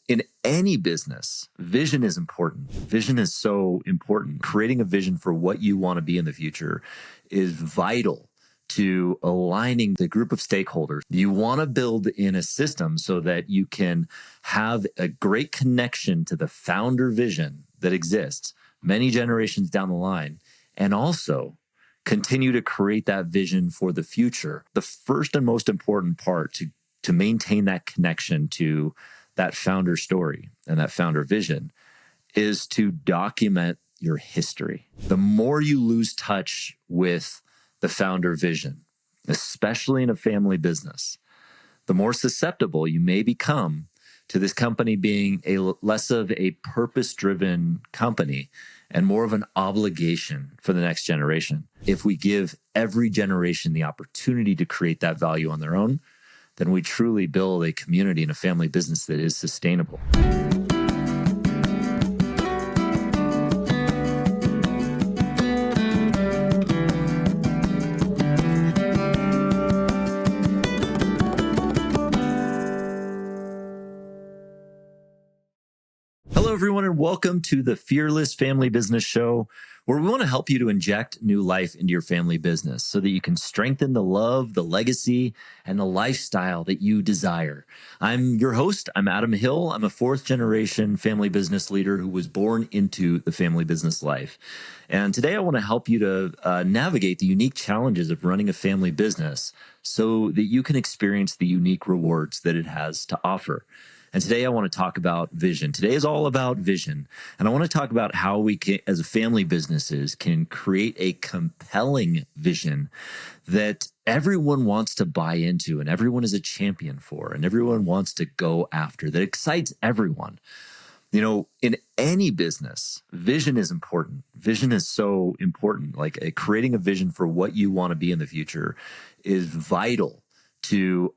in any business, vision is important. Vision is so important. Creating a vision for what you want to be in the future is vital to aligning the group of stakeholders. You want to build in a system so that you can have a great connection to the founder vision that exists many generations down the line, and also continue to create that vision for the future. The first and most important part to maintain that connection to that founder story and that founder vision is to document your history. The more you lose touch with the founder vision, especially in a family business, the more susceptible you may become to this company being less of a purpose-driven company and more of an obligation for the next generation. If we give every generation the opportunity to create that value on their own, then we truly build a community and a family business that is sustainable. Hello, everyone, and welcome to the Fearless Family Business Show, where we want to help you to inject new life into your family business so that you can strengthen the love, the legacy, and the lifestyle that you desire. I'm your host. I'm Adam Hill. I'm a fourth-generation family business leader who was born into the family business life. And today I want to help you to navigate the unique challenges of running a family business so that you can experience the unique rewards that it has to offer. And today I want to talk about vision. Today is all about vision. And I want to talk about how we can, as family businesses, can create a compelling vision that everyone wants to buy into and everyone is a champion for and everyone wants to go after, that excites everyone. You know, in any business, vision is important. Vision is so important. Like creating a vision for what you want to be in the future is vital to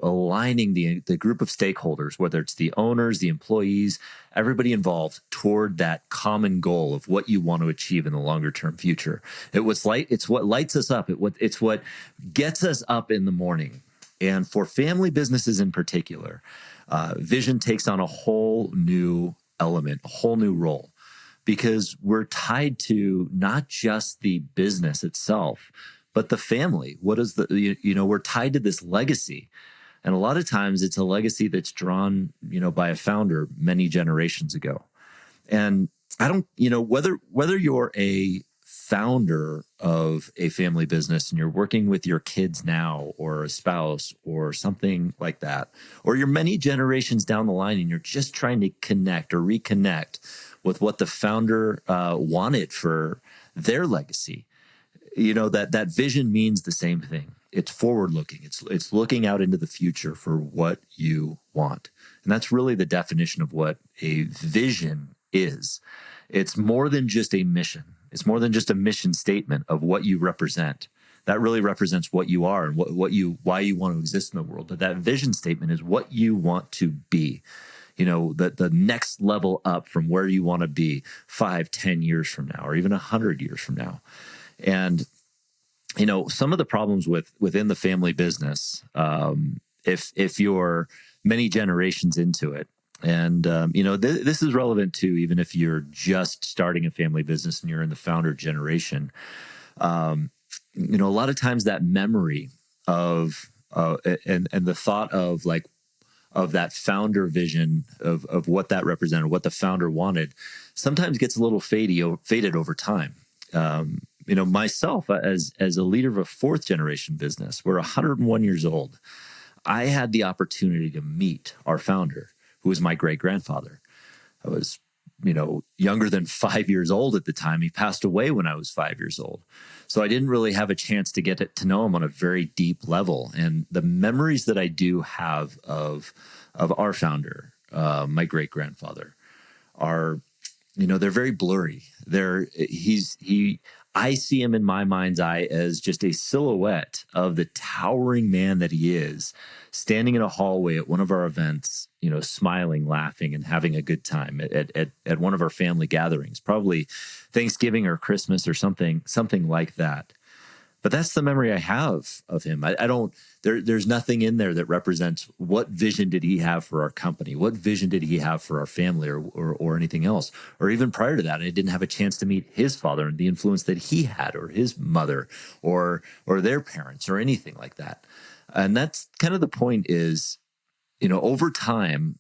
aligning the group of stakeholders, whether it's the owners, the employees, everybody involved toward that common goal of what you want to achieve in the longer term future. It's what lights us up. It's what gets us up in the morning. And for family businesses in particular, vision takes on a whole new element, a whole new role, because we're tied to not just the business itself, but the family. What is we're tied to this legacy. And a lot of times it's a legacy that's drawn, by a founder many generations ago. And I don't, whether you're a founder of a family business and you're working with your kids now or a spouse or something like that, or you're many generations down the line and you're just trying to connect or reconnect with what the founder wanted for their legacy. That vision means the same thing. It's forward-looking. It's looking out into the future for what you want. And that's really the definition of what a vision is. It's more than just a mission. It's more than just a mission statement of what you represent. That really represents what you are and why you want to exist in the world. But that vision statement is what you want to be. The next level up from where you want to be 5, 10 years from now, or even 100 years from now. And, some of the problems within the family business, if you're many generations into it, and, this is relevant too, even if you're just starting a family business and you're in the founder generation, a lot of times that memory of, and the thought of that founder vision of what that represented, what the founder wanted, sometimes gets a little faded over time. Myself as a leader of a fourth generation business, we're 101 years old. I had the opportunity to meet our founder, who was my great grandfather. I was, younger than 5 years old at the time. He passed away when I was 5 years old. So I didn't really have a chance to get to know him on a very deep level. And the memories that I do have of our founder, my great grandfather, are, they're very blurry. I see him in my mind's eye as just a silhouette of the towering man that he is, standing in a hallway at one of our events, smiling, laughing, and having a good time at one of our family gatherings, probably Thanksgiving or Christmas or something like that. But that's the memory I have of him. I don't, there's nothing in there that represents what vision did he have for our company? What vision did he have for our family or anything else? Or even prior to that, I didn't have a chance to meet his father and the influence that he had, or his mother, or their parents, or anything like that. And that's kind of the point is, over time,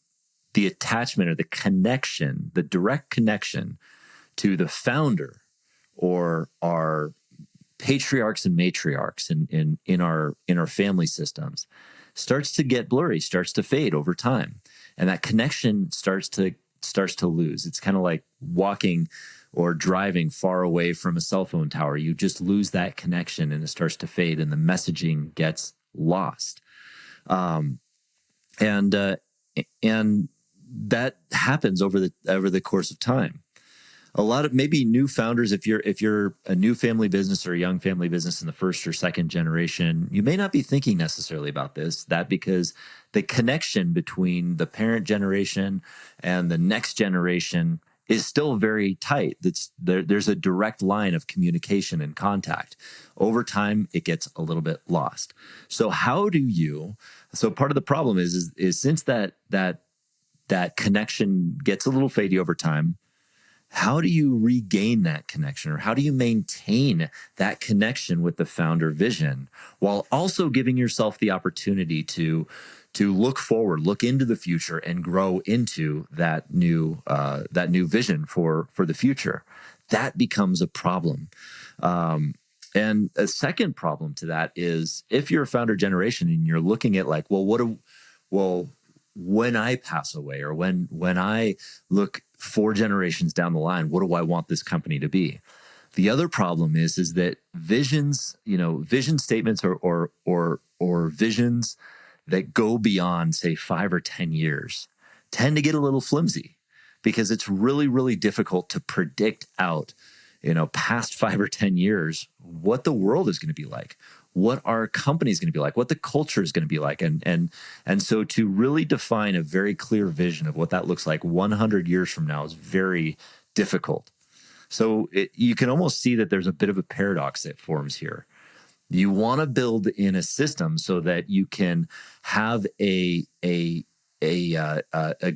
the attachment or the connection, the direct connection to the founder or our patriarchs and matriarchs in our family systems starts to get blurry, starts to fade over time, and that connection starts to lose. It's kind of like walking or driving far away from a cell phone tower. You just lose that connection, and it starts to fade, and the messaging gets lost. And that happens over the course of time. A lot of maybe new founders, if you're a new family business or a young family business in the first or second generation, you may not be thinking necessarily about that because the connection between the parent generation and the next generation is still very tight. There's a direct line of communication and contact. Over time, it gets a little bit lost. So so part of the problem is since that connection gets a little fadey over time, how do you regain that connection, or how do you maintain that connection with the founder vision while also giving yourself the opportunity to look forward, look into the future, and grow into that new vision for the future? That becomes a problem. And a second problem to that is if you're a founder generation and you're looking at like, when I pass away, or when I look 4 generations down the line, what do I want this company to be? The other problem is that visions, vision statements or visions that go beyond, say, 5 or 10 years tend to get a little flimsy, because it's really, really difficult to predict out, past 5 or 10 years, what the world is going to be like, what our company is going to be like, what the culture is going to be like. And so to really define a very clear vision of what that looks like 100 years from now is very difficult. So you can almost see that there's a bit of a paradox that forms here. You want to build in a system so that you can have a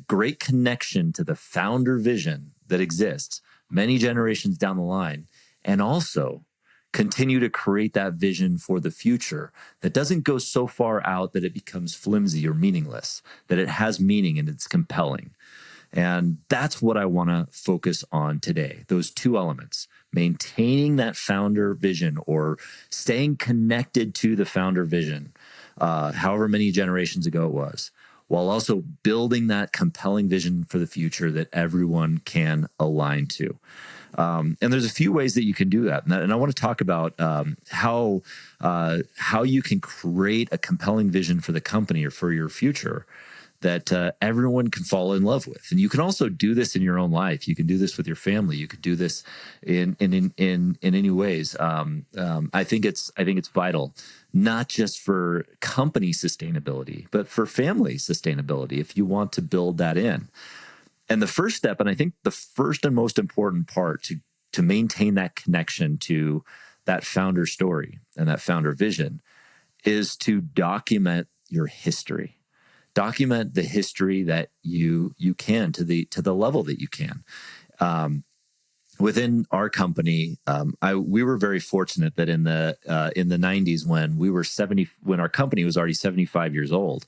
great connection to the founder vision that exists many generations down the line, and also continue to create that vision for the future that doesn't go so far out that it becomes flimsy or meaningless, that it has meaning and it's compelling. And that's what I want to focus on today, those 2 elements: maintaining that founder vision, or staying connected to the founder vision, however many generations ago it was, while also building that compelling vision for the future that everyone can align to. And there's a few ways that you can do that. And I want to talk about how you can create a compelling vision for the company or for your future that everyone can fall in love with. And you can also do this in your own life. You can do this with your family. You could do this in any ways. I think it's vital, not just for company sustainability, but for family sustainability, if you want to build that in. And the first step, and I think the first and most important part to maintain that connection to that founder story and that founder vision, is to document your history. Document the history that you can to the level that you can. Within our company, we were very fortunate that in the 90s, when our company was already 75 years old.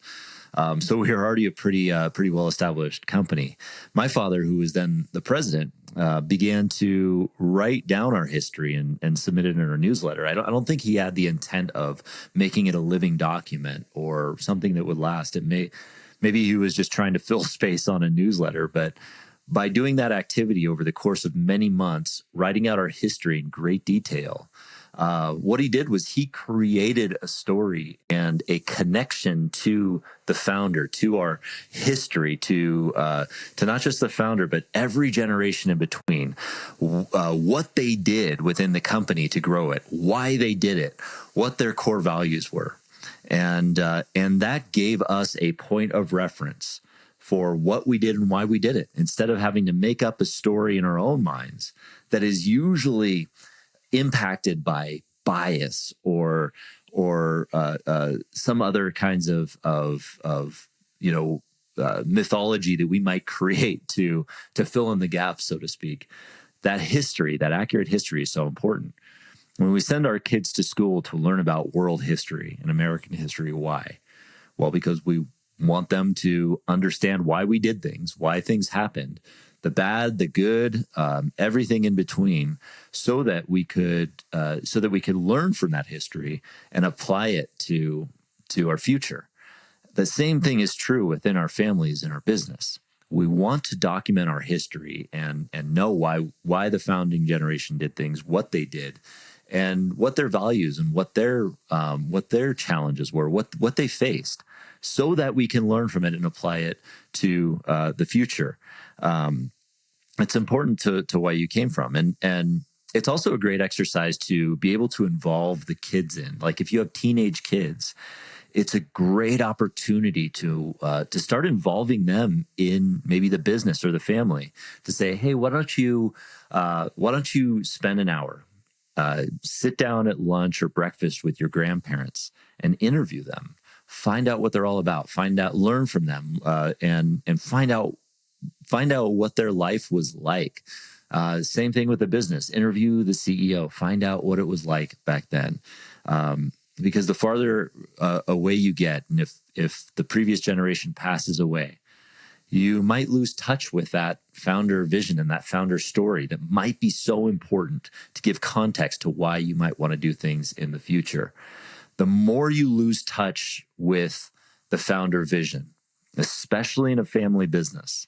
So we were already a pretty well-established company. My father, who was then the president, began to write down our history and submit it in our newsletter. I don't think he had the intent of making it a living document or something that would last. Maybe he was just trying to fill space on a newsletter, but by doing that activity over the course of many months, writing out our history in great detail, what he did was he created a story and a connection to the founder, to our history, to not just the founder, but every generation in between, what they did within the company to grow it, why they did it, what their core values were. And that gave us a point of reference for what we did and why we did it, instead of having to make up a story in our own minds that is usually impacted by bias or some other kinds of mythology that we might create to fill in the gaps, so to speak. That history, that accurate history, is so important. When we send our kids to school to learn about world history and American history, why? Well, because we want them to understand why we did things, why things happened, the bad, the good, everything in between, so that we could learn from that history and apply it to our future. The same thing is true within our families and our business. We want to document our history and know why the founding generation did things, what they did, and what their values and what their challenges were, what they faced, so that we can learn from it and apply it to the future. It's important to why you came from, and it's also a great exercise to be able to involve the kids in. Like if you have teenage kids, it's a great opportunity to start involving them in maybe the business or the family. To say, hey, why don't you spend an hour, sit down at lunch or breakfast with your grandparents and interview them, find out what they're all about, learn from them, and find out what their life was like. Same thing with the business. Interview the CEO, find out what it was like back then. Because the farther away you get, and if the previous generation passes away, you might lose touch with that founder vision and that founder story that might be so important to give context to why you might want to do things in the future. The more you lose touch with the founder vision, especially in a family business,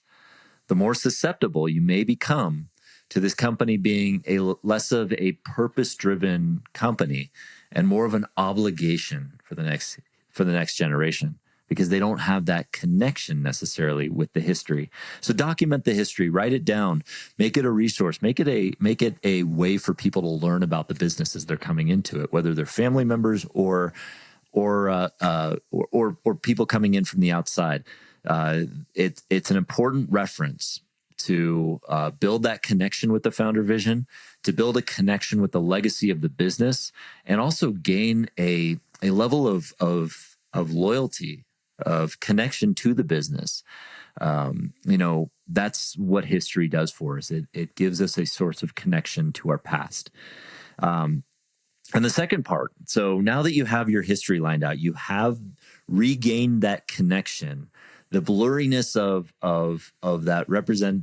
the more susceptible you may become to this company being less of a purpose-driven company and more of an obligation for the next generation, because they don't have that connection necessarily with the history. So document the history, write it down, make it a resource, make it a way for people to learn about the business as they're coming into it, whether they're family members or people coming in from the outside. It's an important reference to build that connection with the founder vision, to build a connection with the legacy of the business, and also gain a level of loyalty, of connection to the business. That's what history does for us. It gives us a source of connection to our past. And the second part, so now that you have your history lined out, you have regained that connection. The blurriness of that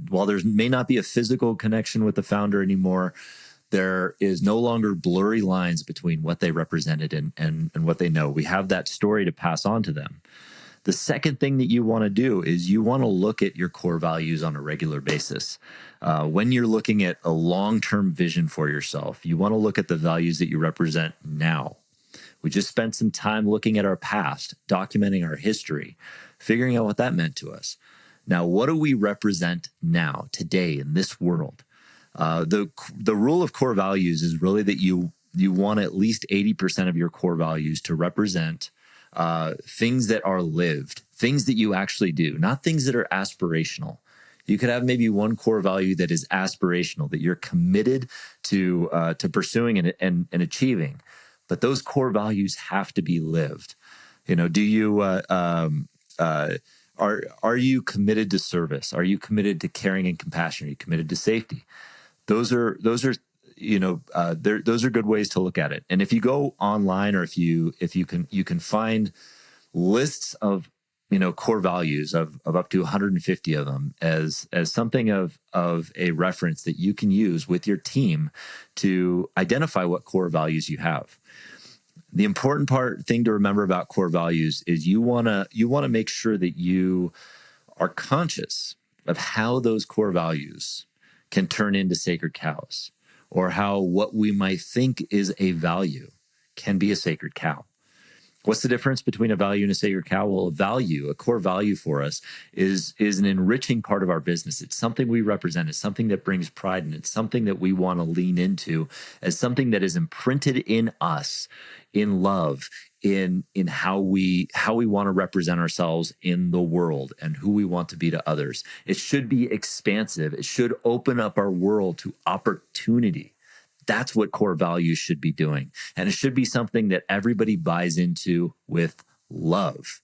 while there may not be a physical connection with the founder anymore, there is no longer blurry lines between what they represented and what they know. We have that story to pass on to them. The second thing that you want to do is you want to look at your core values on a regular basis. When you're looking at a long-term vision for yourself, you want to look at the values that you represent now. We just spent some time looking at our past, documenting our history, figuring out what that meant to us. Now, what do we represent now, today, in this world? The rule of core values is really that you want at least 80% of your core values to represent things that are lived, things that you actually do, not things that are aspirational. You could have maybe one core value that is aspirational, that you're committed to pursuing and achieving, but those core values have to be lived. Do you are you committed to service? Are you committed to caring and compassion? Are you committed to safety? Those are those are good ways to look at it. And if you go online, or if you can find lists of core values of up to 150 of them as something of a reference that you can use with your team to identify what core values you have. The important thing to remember about core values is you want to make sure that you are conscious of how those core values can turn into sacred cows, or how what we might think is a value can be a sacred cow. What's the difference between a value and a sacred cow? Well, a core value for us is an enriching part of our business. It's something we represent. It's something that brings pride, and it's something that we want to lean into as something that is imprinted in us, in love, in how we want to represent ourselves in the world and who we want to be to others. It should be expansive. It should open up our world to opportunity. That's what core values should be doing. And it should be something that everybody buys into with love.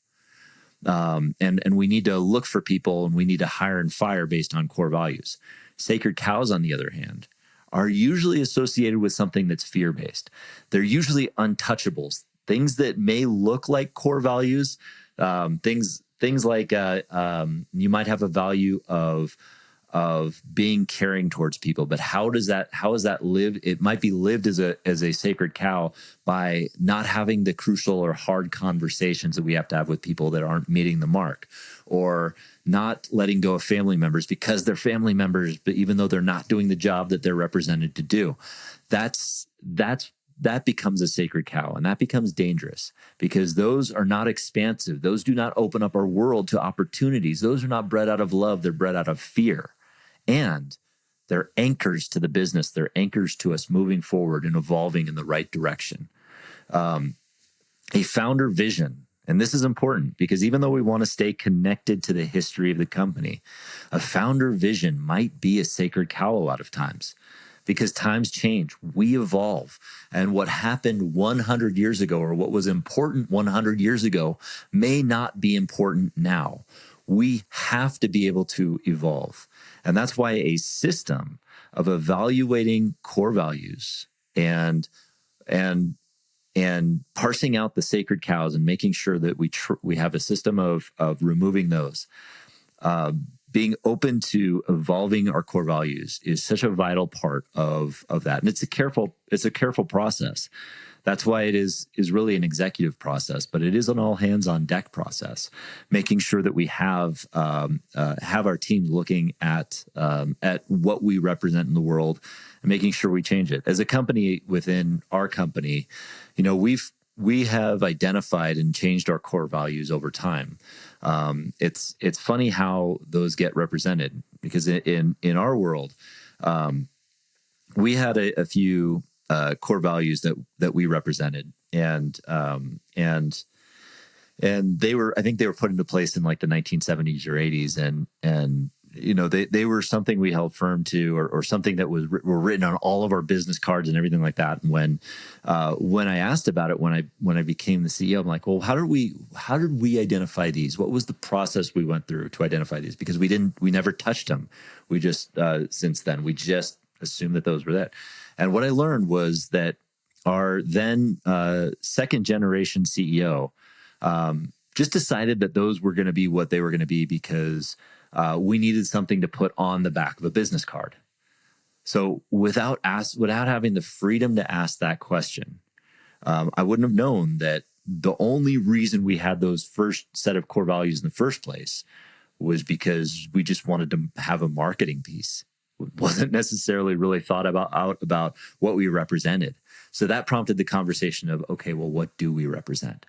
And we need to look for people, and we need to hire and fire based on core values. Sacred cows, on the other hand, are usually associated with something that's fear-based. They're usually untouchables, things that may look like core values, things like you might have a value of being caring towards people, but how is that lived? It might be lived as a sacred cow by not having the crucial or hard conversations that we have to have with people that aren't meeting the mark, or not letting go of family members because they're family members, but even though they're not doing the job that they're represented to do. That becomes a sacred cow, and that becomes dangerous because those are not expansive. Those do not open up our world to opportunities. Those are not bred out of love. They're bred out of fear. And they're anchors to the business. They're anchors to us moving forward and evolving in the right direction. A founder vision, and this is important because even though we want to stay connected to the history of the company, a founder vision might be a sacred cow a lot of times because times change. We evolve. And what happened 100 years ago, or what was important 100 years ago, may not be important now. We have to be able to evolve. And that's why a system of evaluating core values and parsing out the sacred cows and making sure that we have a system of removing those, being open to evolving our core values is such a vital part of that. And it's a careful process. That's why it is really an executive process, but it is an all hands on deck process, making sure that we have our team looking at what we represent in the world and making sure we change it. As a company within our company, we have identified and changed our core values over time. It's funny how those get represented because in our world, we had a few core values that we represented, and they were, I think they were put into place in like the 1970s or 80s, and they were something we held firm to, or something that were written on all of our business cards and everything like that. And when I asked about it, when I became the CEO, I'm like, well, how did we identify these? What was the process we went through to identify these? Because we never touched them. We just since then we just assumed that those were that. And what I learned was that our then second generation CEO just decided that those were going to be what they were going to be because we needed something to put on the back of a business card. So without having the freedom to ask that question, I wouldn't have known that the only reason we had those first set of core values in the first place was because we just wanted to have a marketing piece. It wasn't necessarily really thought about what we represented. So that prompted the conversation of, okay, well, what do we represent?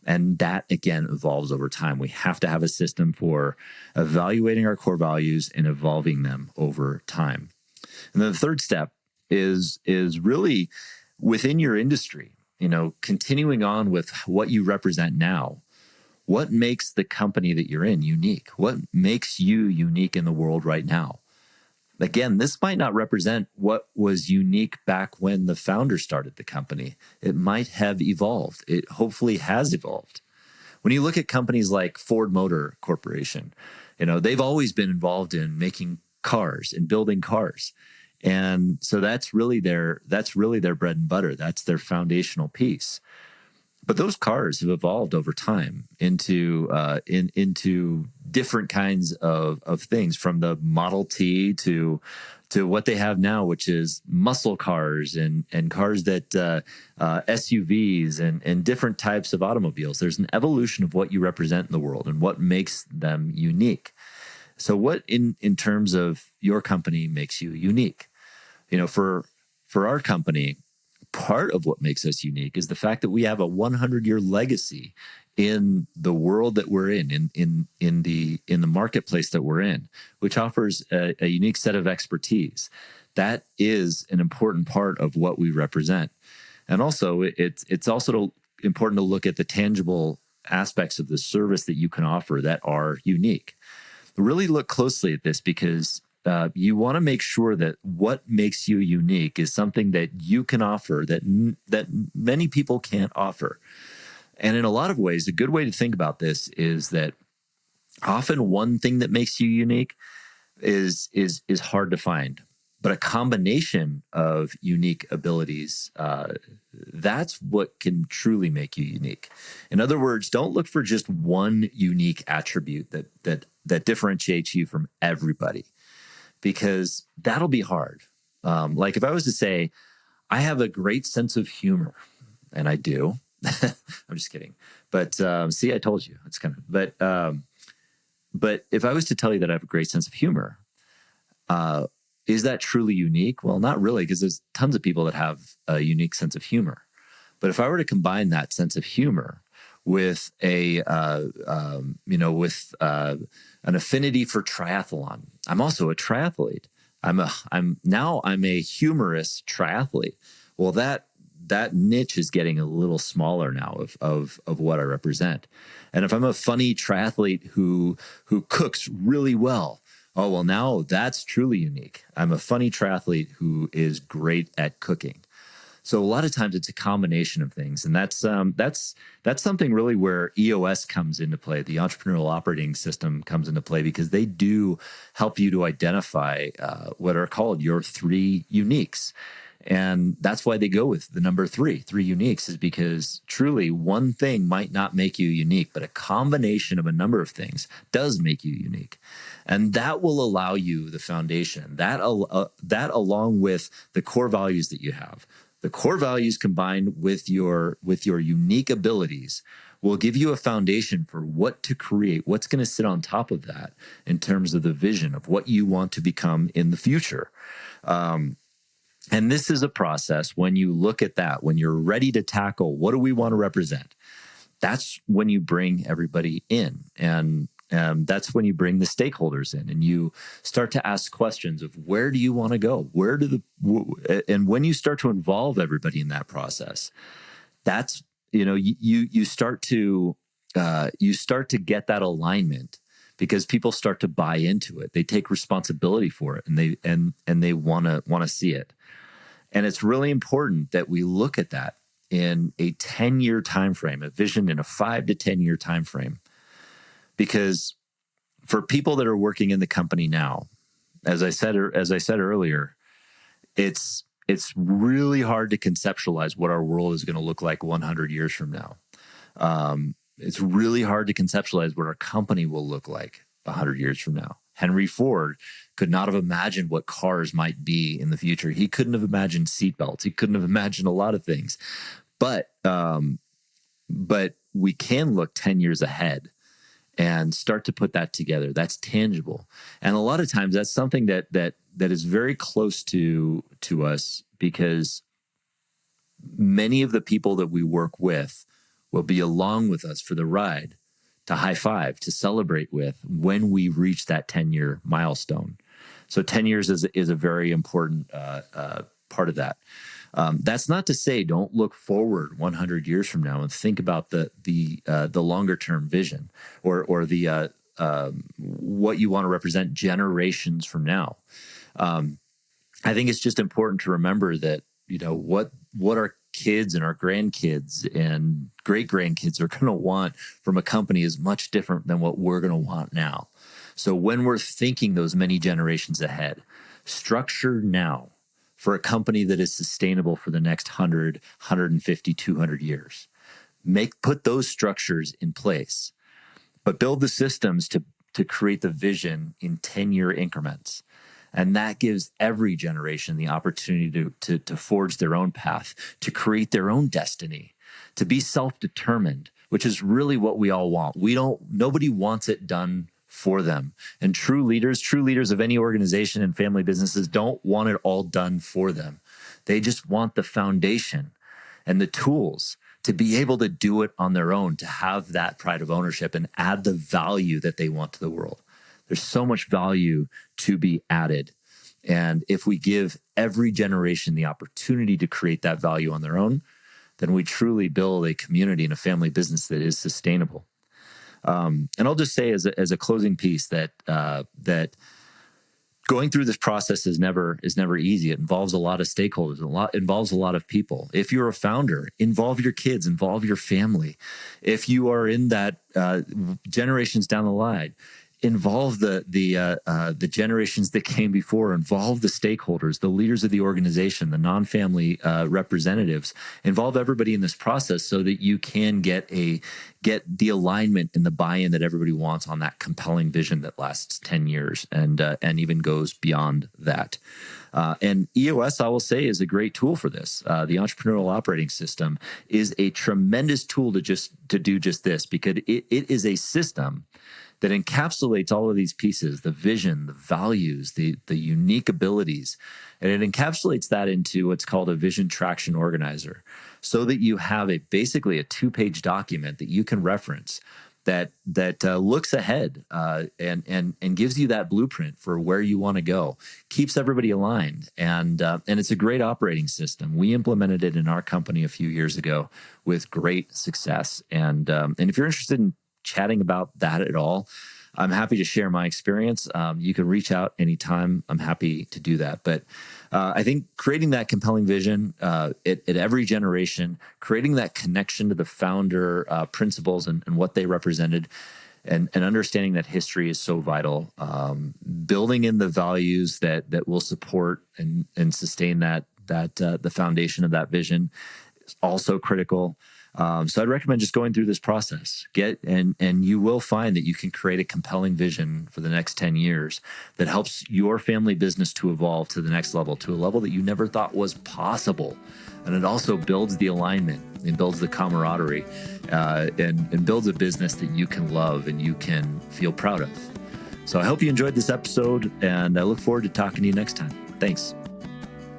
And that, again, evolves over time. We have to have a system for evaluating our core values and evolving them over time. And then the third step is really within your industry, continuing on with what you represent now. What makes the company that you're in unique? What makes you unique in the world right now? Again, this might not represent what was unique back when the founder started the company. It might have evolved. It hopefully has evolved. When you look at companies like Ford Motor Corporation, they've always been involved in making cars and building cars. And so that's really their bread and butter. That's their foundational piece. But those cars have evolved over time into different kinds of things, from the Model T to what they have now, which is muscle cars and cars that SUVs and different types of automobiles. There's an evolution of what you represent in the world and what makes them unique. So what in terms of your company makes you unique? For our company, part of what makes us unique is the fact that we have a 100-year legacy in the world that we're in the marketplace that we're in, which offers a unique set of expertise. That is an important part of what we represent. And also, it's also important to look at the tangible aspects of the service that you can offer that are unique. Really look closely at this, because you want to make sure that what makes you unique is something that you can offer that many people can't offer. And in a lot of ways, a good way to think about this is that often one thing that makes you unique is hard to find, but a combination of unique abilities, that's what can truly make you unique. In other words, don't look for just one unique attribute that differentiates you from everybody, because that'll be hard. Like if I was to say, I have a great sense of humor, and I do. I'm just kidding. But see, I told you. It's kind of, but if I was to tell you that I have a great sense of humor, is that truly unique? Well, not really, because there's tons of people that have a unique sense of humor. But if I were to combine that sense of humor with an affinity for triathlon, I'm also a triathlete. I'm a humorous triathlete. Well, that niche is getting a little smaller now of what I represent. And if I'm a funny triathlete who cooks really well, oh, well, now that's truly unique. I'm a funny triathlete who is great at cooking. So a lot of times it's a combination of things. And that's something really where EOS comes into play. The entrepreneurial operating system comes into play, because they do help you to identify what are called your three uniques. And that's why they go with the number three uniques, is because truly one thing might not make you unique, but a combination of a number of things does make you unique. And that will allow you the foundation, that along with the core values that you have. The core values combined with your unique abilities will give you a foundation for what to create, what's going to sit on top of that in terms of the vision of what you want to become in the future. And this is a process. When you look at that, when you're ready to tackle what do we want to represent, that's when you bring everybody in. And that's when you bring the stakeholders in, and you start to ask questions of where do you want to go? And when you start to involve everybody in that process, that's, you start to get that alignment, because people start to buy into it. They take responsibility for it, and they want to see it. And it's really important that we look at that in a 10-year time frame, a vision in a 5 to 10-year time frame. Because for people that are working in the company now, as I said earlier, it's really hard to conceptualize what our world is going to look like 100 years from now. It's really hard to conceptualize what our company will look like 100 years from now. Henry Ford could not have imagined what cars might be in the future. He couldn't have imagined seatbelts. He couldn't have imagined a lot of things. But we can look 10 years ahead and start to put that together. That's tangible. And a lot of times that's something that is very close to us, because many of the people that we work with will be along with us for the ride, to high five, to celebrate with when we reach that 10-year milestone. So 10 years is a very important part of that. That's not to say don't look forward 100 years from now and think about the longer term vision or the what you want to represent generations from now. I think it's just important to remember that what our kids and our grandkids and great grandkids are going to want from a company is much different than what we're going to want now. So when we're thinking those many generations ahead, structure now for a company that is sustainable for the next 100, 150, 200 years. Put those structures in place, but build the systems to create the vision in 10-year increments. And that gives every generation the opportunity to forge their own path, to create their own destiny, to be self-determined, which is really what we all want. Nobody wants it done for them. And true leaders of any organization and family businesses don't want it all done for them. They just want the foundation and the tools to be able to do it on their own, to have that pride of ownership and add the value that they want to the world. There's so much value to be added. And if we give every generation the opportunity to create that value on their own, then we truly build a community and a family business that is sustainable. And I'll just say as a closing piece that Going through this process is never easy. It involves a lot of stakeholders, involves a lot of people. If you're a founder, involve your kids, involve your family. If you are in that generations down the line, involve the generations that came before, involve the stakeholders, the leaders of the organization, the non-family representatives, involve everybody in this process so that you can get the alignment and the buy-in that everybody wants on that compelling vision that lasts 10 years and even goes beyond that. And EOS, I will say, is a great tool for this. The Entrepreneurial Operating System is a tremendous tool to do just this, because it is a system that encapsulates all of these pieces, the vision, the values, the unique abilities, and it encapsulates that into what's called a vision traction organizer, so that you have basically a 2-page document that you can reference that looks ahead and gives you that blueprint for where you want to go, keeps everybody aligned, and it's a great operating system. We implemented it in our company a few years ago with great success, and if you're interested in chatting about that at all, I'm happy to share my experience. You can reach out anytime. I'm happy to do that. But I think creating that compelling vision at every generation, creating that connection to the founder principles and what they represented, and understanding that history is so vital, building in the values that will support and sustain the foundation of that vision is also critical. So I'd recommend just going through this process. And you will find that you can create a compelling vision for the next 10 years that helps your family business to evolve to the next level, to a level that you never thought was possible. And it also builds the alignment and builds the camaraderie and builds a business that you can love and you can feel proud of. So I hope you enjoyed this episode, and I look forward to talking to you next time. Thanks.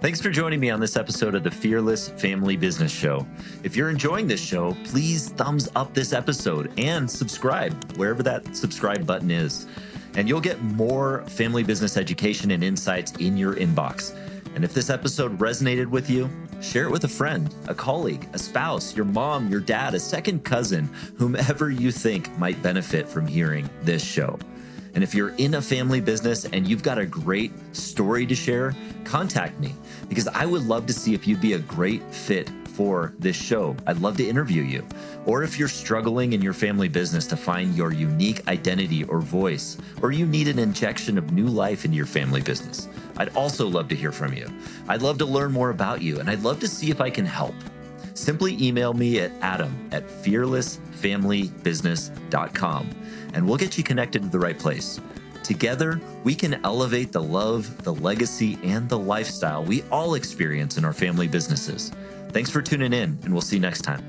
Thanks for joining me on this episode of the Fearless Family Business Show. If you're enjoying this show, please thumbs up this episode and subscribe wherever that subscribe button is. And you'll get more family business education and insights in your inbox. And if this episode resonated with you, share it with a friend, a colleague, a spouse, your mom, your dad, a second cousin, whomever you think might benefit from hearing this show. And if you're in a family business and you've got a great story to share, contact me, because I would love to see if you'd be a great fit for this show. I'd love to interview you. Or if you're struggling in your family business to find your unique identity or voice, or you need an injection of new life into your family business, I'd also love to hear from you. I'd love to learn more about you, and I'd love to see if I can help. Simply email me at adam@fearlessfamilybusiness.com, and we'll get you connected to the right place. Together, we can elevate the love, the legacy, and the lifestyle we all experience in our family businesses. Thanks for tuning in, and we'll see you next time.